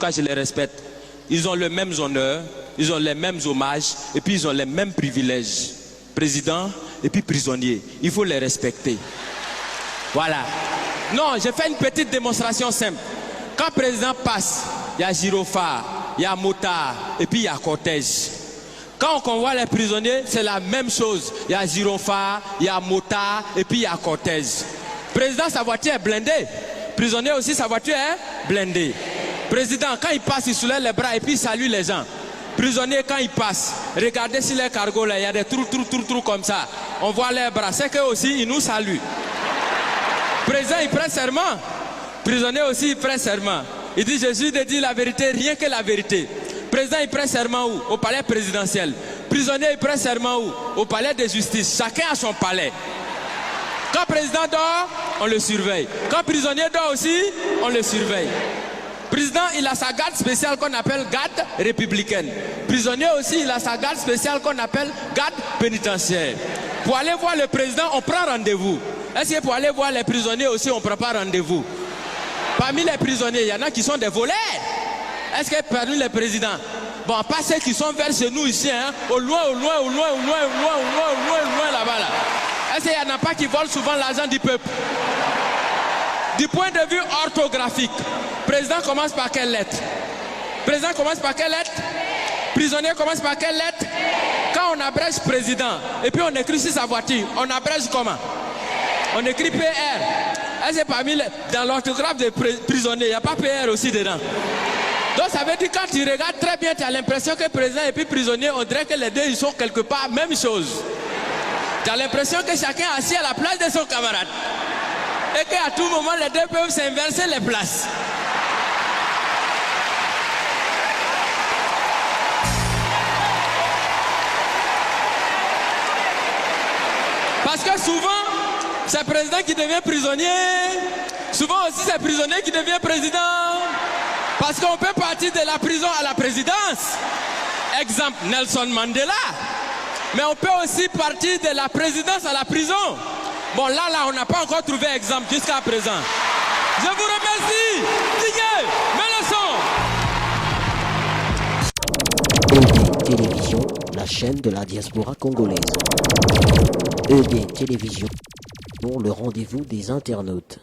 cas, je les respecte. Ils ont les mêmes honneurs, ils ont les mêmes hommages, et puis ils ont les mêmes privilèges. Président et puis prisonnier. Il faut les respecter. Voilà. Non, je fais une petite démonstration simple. Quand le président passe, il y a gyrophare, il y a motard, et puis il y a cortège. Quand on convoie les prisonniers, c'est la même chose. Il y a gyrophare, il y a motard, et puis il y a cortège. Président, sa voiture est blindée. Prisonnier aussi, sa voiture est blindée. Président, quand il passe, il soulève les bras et puis il salue les gens. Prisonnier, quand il passe, regardez si les cargos là, il y a des trous comme ça. On voit les bras, c'est qu'eux aussi, ils nous saluent. Président, il prête serment. Prisonnier aussi, il prête serment. Il dit, Jésus de dire la vérité, rien que la vérité. Président, il prête serment où? Au palais présidentiel. Prisonnier, il prête serment où? Au palais de justice. Chacun a son palais. Quand le président dort, on le surveille. Quand le prisonnier dort aussi, on le surveille. Président, il a sa garde spéciale qu'on appelle garde républicaine. Prisonnier aussi, il a sa garde spéciale qu'on appelle garde pénitentiaire. Pour aller voir le président, on prend rendez-vous. Est-ce que pour aller voir les prisonniers aussi, on ne prend pas rendez-vous? Parmi les prisonniers, il y en a qui sont des voleurs. Est-ce que parmi les présidents, bon, pas ceux qui sont vers chez nous ici, hein, au loin là-bas là. Est-ce qu'il n'y en a pas qui volent souvent l'argent du peuple? Du point de vue orthographique, président commence par quelle lettre? Président commence par quelle lettre? Prisonnier commence par quelle lettre? Quand on abrège président, et puis on écrit sur sa voiture, on abrège comment? On écrit PR. Est-ce que parmi dans l'orthographe des prisonniers, il n'y a pas PR aussi dedans? Donc ça veut dire quand tu regardes très bien, tu as l'impression que président et puis prisonnier, on dirait que les deux ils sont quelque part même chose. Tu as l'impression que chacun est assis à la place de son camarade. Et qu'à tout moment, les deux peuvent s'inverser les places. Parce que souvent, c'est le président qui devient prisonnier. Souvent aussi, c'est le prisonnier qui devient président. Parce qu'on peut partir de la prison à la présidence. Exemple, Nelson Mandela. Mais on peut aussi partir de la présidence à la prison. Bon, là, on n'a pas encore trouvé exemple jusqu'à présent. Je vous remercie. Digne, mets le son. ED Télévision, la chaîne de la diaspora congolaise. ED Télévision, le rendez-vous des internautes.